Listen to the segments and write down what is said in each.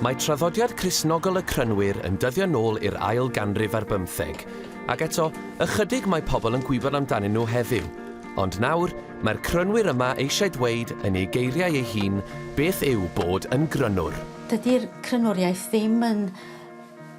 Mae traddodiad Cristnogol y Crynwyr yn dyddio nôl i'r ail ganrif ar 15, ac eto, ychydig mae pobl yn gwybod amdanyn nhw heddiw. Ond nawr, mae'r Crynwyr yma eisiau dweud yn ei geiriau ei hun beth yw bod yn Grynwr. Dydy'r Grynwriaeth ddim yn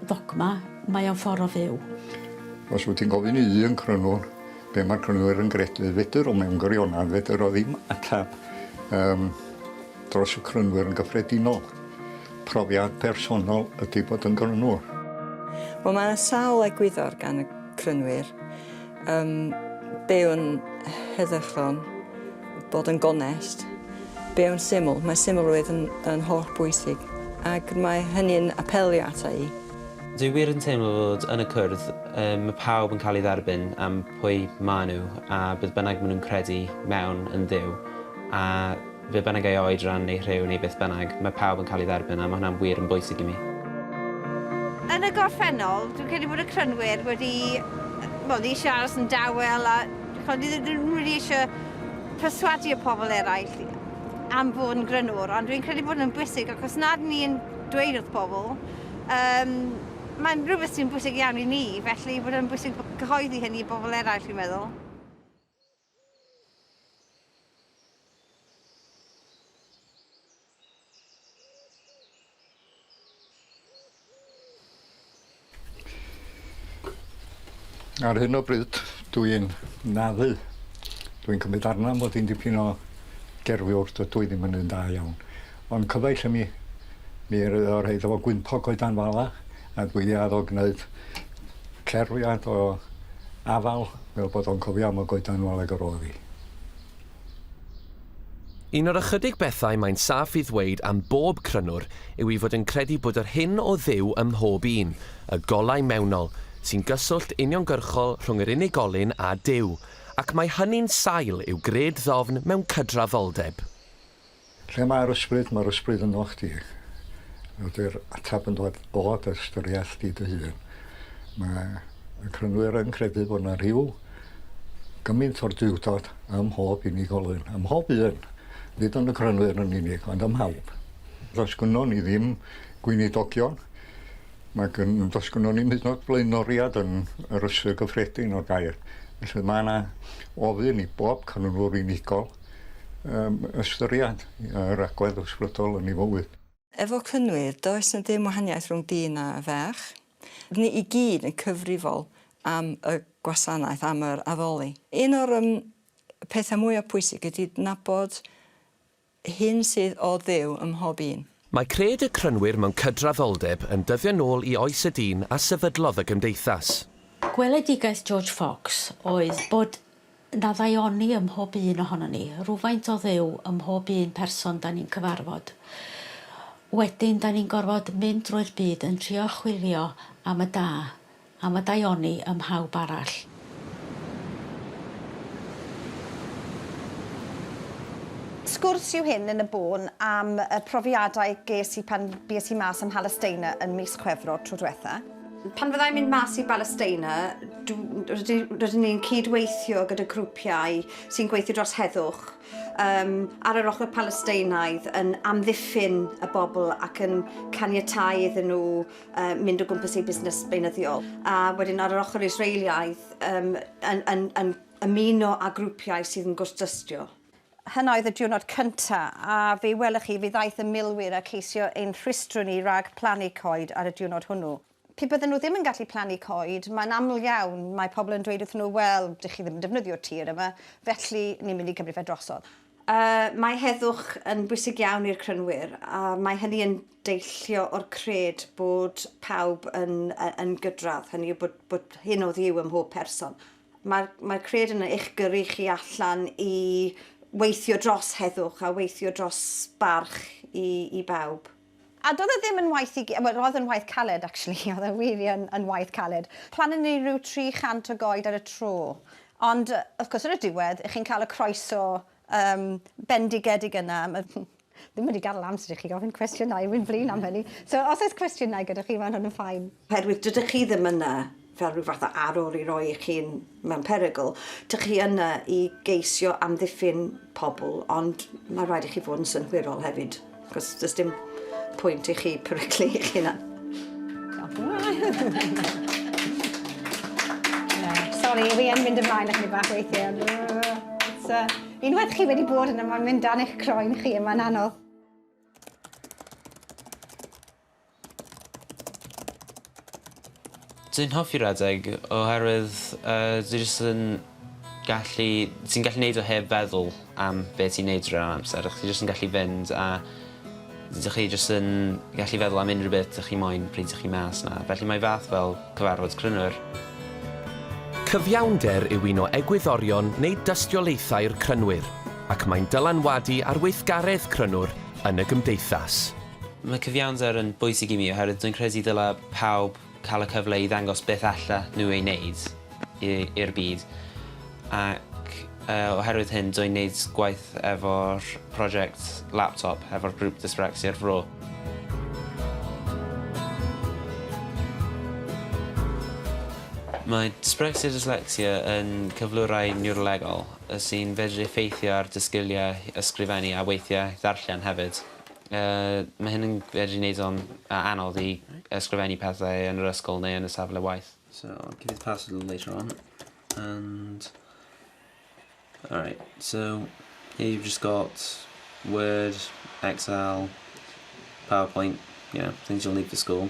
ddogma, mae o'n ffordd o fyw. Os wyt ti'n gofyn i un Crynwr, be mae'r Crynwyr yn gredu, fedr o mewn gwirionedd, fedr o ddim atab dros y Crynwyr yn gyffredinol. Profiad personol ydy bod yn Grynwr. Wel, mae sawl egwyddor gan y Crynwyr. Byw yn heddychlon, bod yn gonest, byw yn syml. Mae symlrwydd yn holl bwysig, ac mae hynny'n apelio ata i. Dwi wir yn teimlo fod yn y cwrdd, mae pawb yn cael ei dderbyn am pwy maen nhw a beth bynnag maen nhw'n credu mewn yn Dduw. A fe bynnag ei oedran neu rhyw neu beth bynnag, mae pawb yn cael ei dderbyn a mae hwnna'n wir yn bwysig i mi. Yn y gorffennol, dwi'n credu bod y Crynwyr wedi eisiau aros yn dawel a ddim wedi eisiau perswadio pobl eraill am fod yn Grynwr, ond dwi'n credu bod yn bwysig ac os nad ni'n dweud wrth pobl, mae'n rhywbeth sy'n bwysig iawn i ni, felly bod yn bwysig cyhoeddi hynny i bobl eraill, dwi'n meddwl. Ar hyn o bryd, dwi'n naddu. Dwi'n cymryd arna bod hi'n dipyn o gerfiwr, dwi ddim yn un da iawn. Ond cyfaill mi o'r rhaid efo gwynpog o'i dan fala, a dwi wedi addo gwneud cerfiad o afal, fel bod o'n cofio am o goedan waleg yr oedd hi. Un o'r ychydig bethau mae'n saff i ddweud am bob Crynwr yw i fod yn credu bod yr hyn o Dduw ym mhob un, y golau mewnol, sy'n gyswllt uniongyrchol rhwng yr unigolyn a Duw, ac mae hynny'n sail i'w gred ddofn mewn cydrafoldeb. Lle mae'r ysbryd yn o'ch di. Ydy'r atab yn dod o'r ystyriaeth di dy hun. Mae y Crynwyr yn credu bod yna rhyw gymaint o'r diwdod ym mhob unigolyn. Ym mhob un, nid yn y Crynwyr yn unig, ond ym mhawb. Does gynnon ni ddim gweinidogion. Does gynnon ni hyd yn oed blaenoriad yn yr ystyr gyffredin o'r gair. Felly mae yna ofyn i bob Crynwr unigol ystyriad yr agwedd ysbrydol yn ei fywyd. Efo Crynwyr, does yna ddim wahaniaeth rhwng dyn a ferch. Ni i gyd yn cyfrifol am y gwasanaeth, am yr addoli. Un o'r pethau mwyaf pwysig ydy nabod hyn sydd o Dduw ym mhob un. Mae cred y Crynwyr mewn cydrafoldeb yn dyddio nôl i oes y dyn a sefydlodd y gymdeithas. Gweledigaeth George Fox oedd bod na ddaioni ym mhob un ohono ni, rhywfaint o Dduw ym mhob un person da ni'n cyfarfod. Wedyn, da ni'n gorfod mynd drwy'r byd yn trio chwilio am y da, am y daioni ym mhawb arall. Sgwrs yw hyn yn y bôn am y profiadau ges i pan bues i mas ym Mhalesteina yn mis Chwefror tro diwetha. Pan fyddai'n mynd mas i Balesteina, rydyn ni'n cydweithio gyda grwpiau sy'n gweithio dros heddwch ar yr ochr Palesteinaidd yn amddiffyn y bobl ac yn caniatáu iddyn nhw mynd o gwmpas eu busnes beunyddiol. A wedyn ar yr ochr Israeliaidd yn ymuno â grwpiau sydd yn gwrthdystio. Hynna oedd y diwrnod cyntaf, a fe welwch chi, fe ddaeth y milwyr a ceisio ein rhwystro ni rhag plannu coed ar y diwrnod hwnnw. Pe bydden nhw ddim yn gallu plannu coed, mae'n aml iawn, mae pobl yn dweud wrthyn nhw, wel, dych chi ddim yn defnyddio'r tir yma, felly ni'n mynd i gymryd fe drosodd. Mae heddwch yn bwysig iawn i'r Crynwyr, a mae hynny yn deillio o'r cred bod pawb yn gydradd, hynny yw bod hyn o Dduw ym mhob person. Mae'r cred yn eich gyrru chi allan i weithio dros heddwch a weithio dros barch i bawb. A doedd e ddim yn waith roedd yn waith caled, actually, oedd e wir yn waith caled. Plannu ni rhyw 300 o goed ar y tro. Ond, wrth gwrs, ar y diwedd, chi'n cael y croeso bendigedig yna. Ddim wedi gadael amser i chi gofyn cwestiynau, wy'n flin am hynny. So, os oes cwestiynau gyda chi, mae'n hwn yn ffain. Herwydd, dydych chi ddim yna fel rhyw fath o arwr i roi i chi'n mewn perygl, dych chi yna i geisio amddiffyn pobl, ond mae rhaid i chi fod yn synhwyrol hefyd. Cos does dim pwynt i chi peryglu eich hunan. Sori, fi yn mynd ymlaen ac yn ei bach weithiau. Unwaith chi wedi bod yna, mae'n mynd dan eich croen chi, a mae'n anodd. Dwi'n hoffi redeg oherwydd ti'n gallu neud o heb feddwl am beth ti'n neud rhan amser. Ti jyst yn gallu fynd a chi jyst yn gallu feddwl am unrhyw beth ych chi moyn pryd ych chi mas na. Felly mae fath fel cyfarfod Crynwyr. Cyfiawnder yw un o egwyddorion neu dystiolaethau'r Crynwyr, ac mae'n dylanwadu ar weithgaredd Crynwr yn y gymdeithas. Mae cyfiawnder yn bwysig i mi oherwydd dwi'n credu dylai pawb cael y cyfle i ddangos beth alla nhw ei wneud i'r byd. Ac oherwydd hyn, dwi'n wneud gwaith efo'r prosiect laptop, efo'r grŵp dysbrexi ar Fro. Mae dysbrexia a dyslexia yn cyflwrau niwrolegol sy'n fedru effeithio ar dysgiliau, ysgrifennu a weithiau ddarllen hefyd. Mae hyn yn fedru wneud o'n anodd i ysgrifennu pethau yn yr ysgol neu yn y safle waith. So I'll give you the password later on. And alright, so here you've just got Word, Excel, PowerPoint, things you'll need for school.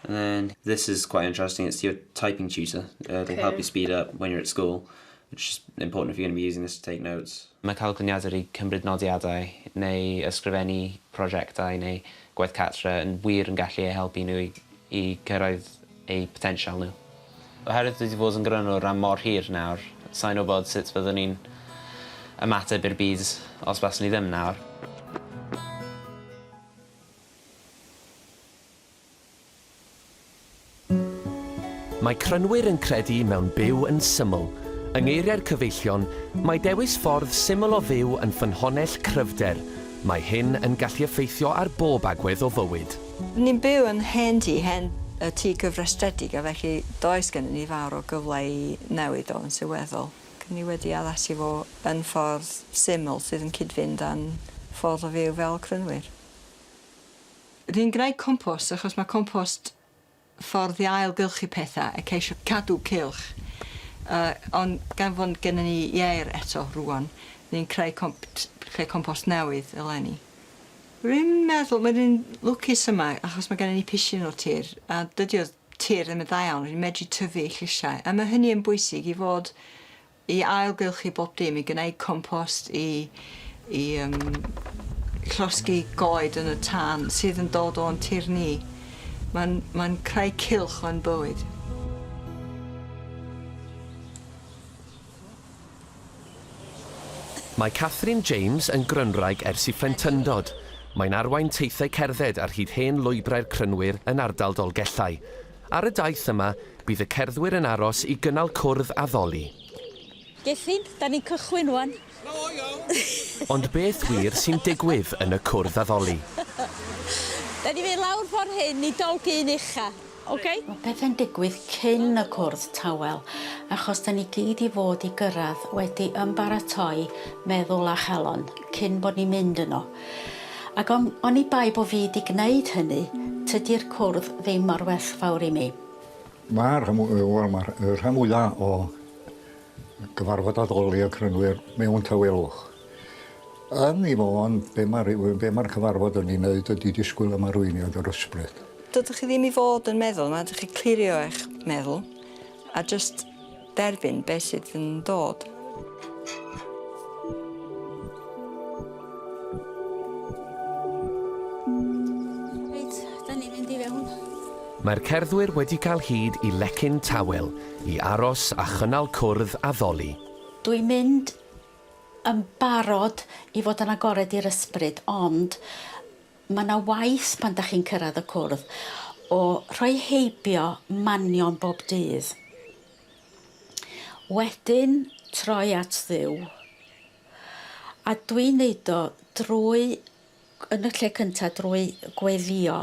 And then this is quite interesting, it's your typing tutor. It'll help you speed up when you're at school, which is important if you're going to be using this to take notes. Mae cael glyniadau i cymryd nodiadau neu ysgrifennu prosiectau neu gwaith catre yn wir yn gallu helpu nhw i cyrraedd eu potensial nhw. Oherwydd dwi wedi bod yn Grynwr am mor hir nawr, sa'n wybod sut fyddwn ni'n ymateb i'r byd os baswn ni ddim nawr. Mae Crynwyr yn credu mewn byw yn syml. Yng ngeiriau'r Cyfeillion, mae dewis ffordd syml o fyw yn ffynhonnell cryfder. Mae hyn yn gallu effeithio ar bob agwedd o fywyd. Ni'n byw yn hen y tŷ gyfrestredig, a felly does gen ni fawr o gyfle i newid o'n sylweddol. Ni wedi addasu fo yn ffordd syml sydd yn cydfynd â'n ffordd o fyw fel Crynwyr. Ni'n gwneud compost achos mae compost ffordd i ailgylchu pethau a ceisio cadw cylch. Ond gan fod gennym ni ieir eto rwan, ni'n creu compost newydd eleni. Rwy'n meddwl, mae'n lwcus yma achos mae gennym ni pishin o'r tir, a dydy o'r tir ddim yn dda iawn, rwy'n medru tyfu llysiau. A mae hynny yn bwysig i fod i ailgylchu bob dim, i gwneud compost, i llosgu goed yn y tân sydd yn dod o'n tir ni. Mae'n creu cylch o'n bywyd. Mae Catherine James yn Grynwraig ers I phlentyndod. Mae'n arwain teithau cerdded ar hyd hen lwybrau'r Crynwyr yn ardal Dolgellau. Ar y daith yma, bydd y cerddwyr yn aros I gynnal cwrdd addoli. Gethin, da ni'n cychwyn wan. Ond beth wir sy'n digwydd yn y cwrdd addoli? Da ni fynd lawr ffordd hyn I dolgyn ucha, okay? Mae beth yn digwydd cyn y cwrdd tawel, achos da ni gyd I fod I gyrraedd wedi ymbaratoi meddwl a chelon cyn bod ni'n mynd yno. Ac o'n I bai bod fi wedi gwneud hynny, tydi'r cwrdd ddim ar werthfawr I mi. Mae'r rhan mwyaf o gyfarfod addoli y Crynwyr mewn tawelwch. Yn I fod, be mae'r cyfarfod yn ei wneud ydy disgwyl am arweiniad yr ysbryd. Dydych chi ddim I fod yn meddwl, mae ydych chi clirio eich meddwl a just derbyn beth sydd yn dod. Reit, da ni'n mynd I fewn. Mae'r cerddwyr wedi cael hyd I lecyn tawel, I aros a chynnal cwrdd addoli. Dwi'n mynd yn barod I fod yn agored i'r ysbryd, ond mae yna waith pan da chi'n cyrraedd y cwrdd o rhoi heibio manion bob dydd. Wedyn troi at Dduw. A dwi'n neud o drwy, yn y lle cyntaf, drwy gweddio.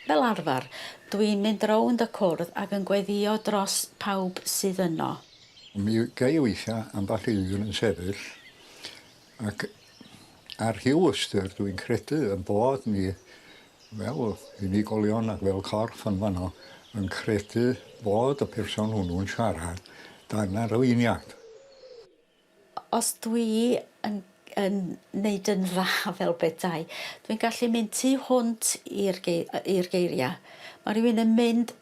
Fel arfer, dwi'n mynd rownd y cwrdd ac yn gweddio dros pawb sydd yno. Mi gai weithiau amball I ddyn yn sefyll, ac ar Rhyw Ystyr dwi'n credu yn bod ni fel unigolion ac fel corff yn fanno yn credu bod y person hwnnw'n siarad dan arweiniad. Os dwi yn neud yn dda fel petai, dwi'n gallu mynd tu hwnt i'r geiriau. Mae rhywun yn mynd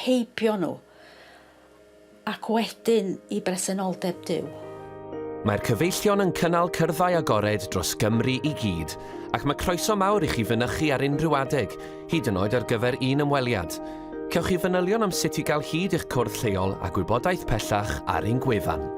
heibio nhw ac wedyn i bresenoldeb Duw. Mae'r Cyfeillion yn cynnal cyrddau agored dros Gymru i gyd, ac mae croeso mawr i chi fynychu ar unrhyw adeg, hyd yn oed ar gyfer un ymweliad. Cewch chi fanylion am sut i gael hyd i'ch cwrdd lleol a gwybodaeth pellach ar ein gwefan.